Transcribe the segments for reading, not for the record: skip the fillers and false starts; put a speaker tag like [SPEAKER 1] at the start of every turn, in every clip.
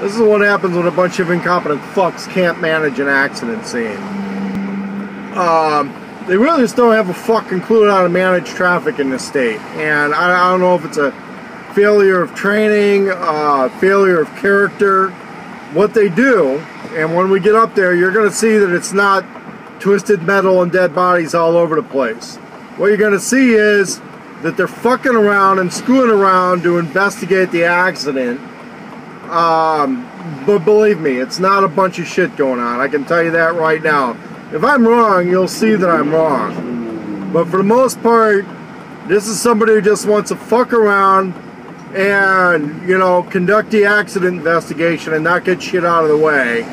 [SPEAKER 1] This is what happens when a bunch of incompetent fucks can't manage an accident scene. They really just don't have a fucking clue how to manage traffic in this state. And I don't know if it's a failure of training, failure of character, what they do. And when we get up there, you're going to see that it's not twisted metal and dead bodies all over the place. What you're going to see is that they're fucking around and screwing around to investigate the accident. But believe me, it's not a bunch of shit going on. I can tell you that right now. If I'm wrong, you'll see that I'm wrong. But for the most part, this is somebody who just wants to fuck around and, you know, conduct the accident investigation and not get shit out of the way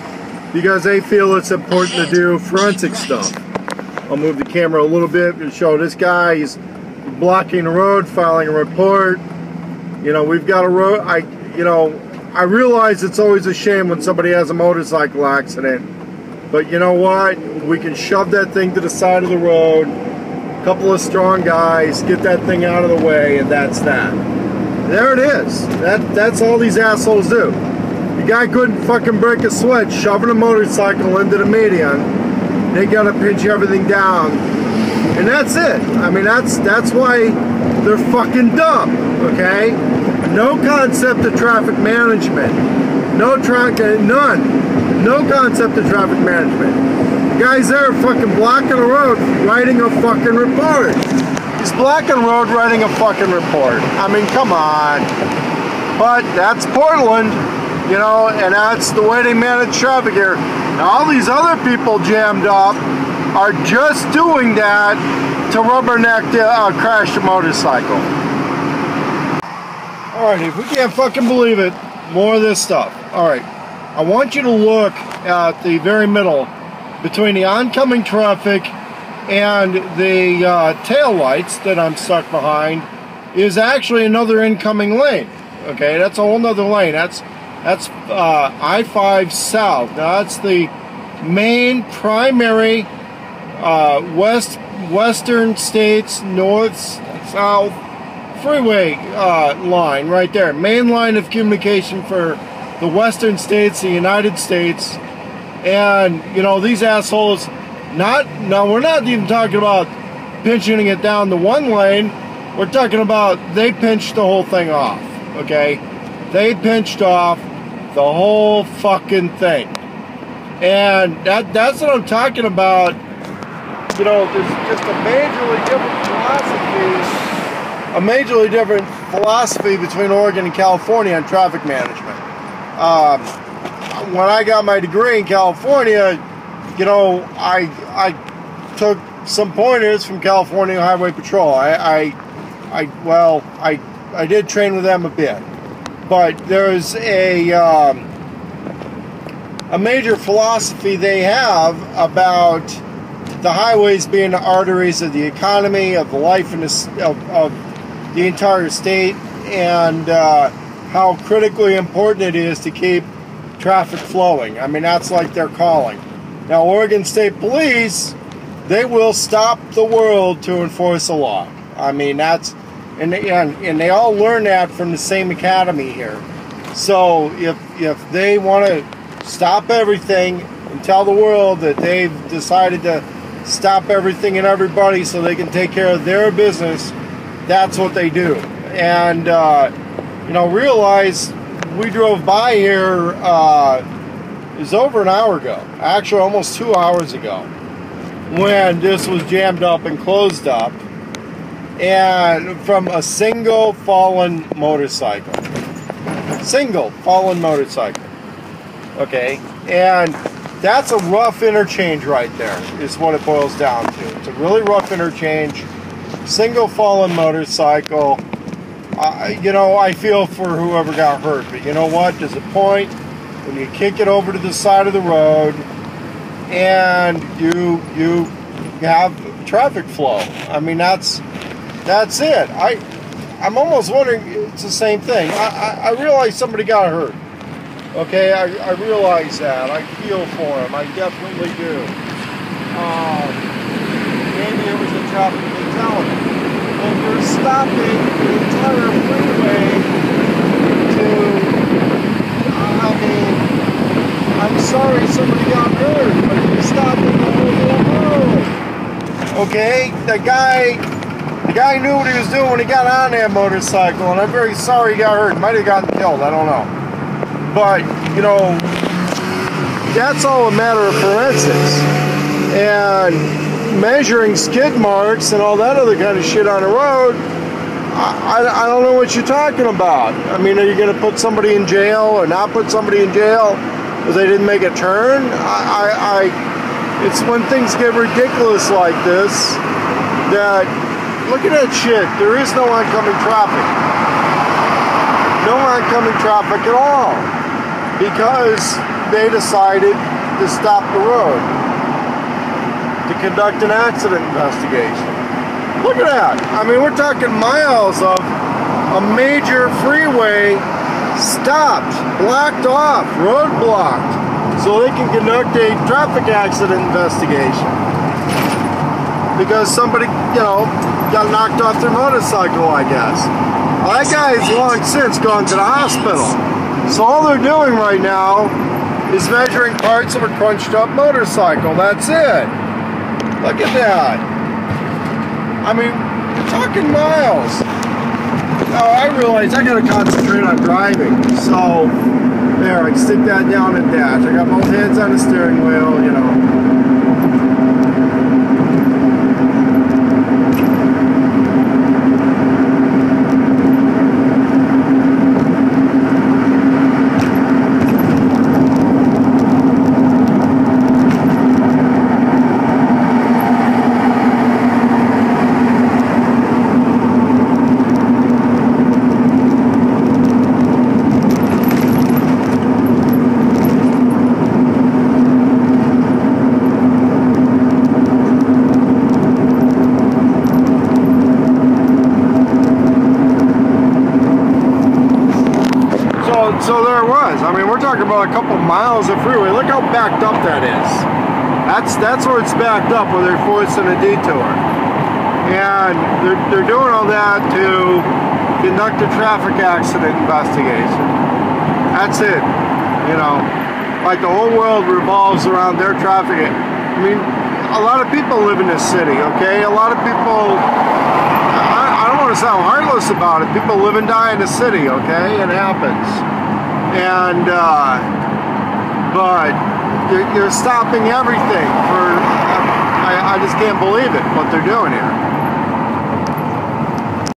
[SPEAKER 1] because they feel it's important to do forensic stuff. I'll move the camera a little bit to show this guy. He's blocking the road, filing a report. You know, we've got a road. I realize it's always a shame when somebody has a motorcycle accident. But you know what? We can shove that thing to the side of the road. A couple of strong guys, get that thing out of the way, and that's that. There it is. That's all these assholes do. The guy couldn't fucking break a sweat, shoving a motorcycle into the median. They gotta pinch everything down. And that's it. I mean, that's why they're fucking dumb, okay? No concept of traffic management. None. No concept of traffic management. The guy's there fucking blocking the road, writing a fucking report. He's blocking the road, writing a fucking report. I mean, come on. But that's Portland, you know, and that's the way they manage traffic here. Now, all these other people jammed up are just doing that to rubberneck crash the motorcycle. Alright, if we can't fucking believe it, more of this stuff. Alright, I want you to look at the very middle between the oncoming traffic and the tail lights that I'm stuck behind is actually another incoming lane. Okay, that's a whole nother lane. That's I-5 south. Now that's the main primary western states north-south freeway line right there. Main line of communication for the western states, the United States. And you know, these assholes, we're not even talking about pinching it down to one lane. We're talking about they pinched the whole thing off. Okay, they pinched off the whole fucking thing. And that's what I'm talking about. You know, there's just a majorly different philosophy between Oregon and California on traffic management. When I got my degree in California, you know, I took some pointers from California Highway Patrol. I did train with them a bit, but there's a major philosophy they have about the highways being the arteries of the economy, of the life in of the entire state, and how critically important it is to keep traffic flowing. I mean, that's like their calling. Now, Oregon State Police, they will stop the world to enforce the law. I mean, that's, and they all learn that from the same academy here. So if they want to stop everything and tell the world that they've decided to stop everything and everybody so they can take care of their business, that's what they do. And you know, realize we drove by here, it was over an hour ago, actually almost 2 hours ago, when this was jammed up and closed up, and from a single fallen motorcycle. Okay, and that's a rough interchange right there, is what it boils down to. It's a really rough interchange, single fallen motorcycle. You know, I feel for whoever got hurt, but you know what? There's a point when you kick it over to the side of the road and you have traffic flow. I mean, that's it. I'm almost wondering, it's the same thing. I realize somebody got hurt. Okay, I realize that. I feel for him. I definitely do. Maybe it was a traffic fatality. Well, we're stopping the entire freeway to, I mean, okay? The guy knew what he was doing when he got on that motorcycle, and I'm very sorry he got hurt. He might have gotten killed, I don't know. But, you know, that's all a matter of forensics. And measuring skid marks and all that other kind of shit on the road, I don't know what you're talking about. I mean, are you going to put somebody in jail or not put somebody in jail because they didn't make a turn? It's when things get ridiculous like this that, look at that shit. There is no oncoming traffic. No oncoming traffic at all. Because they decided to stop the road to conduct an accident investigation. Look at that. I mean, we're talking miles of a major freeway stopped, blocked off, roadblocked, so they can conduct a traffic accident investigation. Because somebody, you know, got knocked off their motorcycle, I guess. Well, that guy's long since gone to the hospital. So all they're doing right now is measuring parts of a crunched up motorcycle. That's it. Look at that. I mean, we're talking miles. Oh, I realize I gotta concentrate on driving. So, there, I can stick that down and dash. I got both hands on the steering wheel, you know. So there it was. I mean, we're talking about a couple miles of freeway. Look how backed up that is. That's where it's backed up, where they're forcing a detour. And they're doing all that to conduct a traffic accident investigation. That's it. You know, like the whole world revolves around their traffic. I mean, a lot of people live in this city, okay? A lot of people, I don't want to sound heartless about it. People live and die in the city, okay? It happens. And, but you're stopping everything for, I just can't believe it, what they're doing here.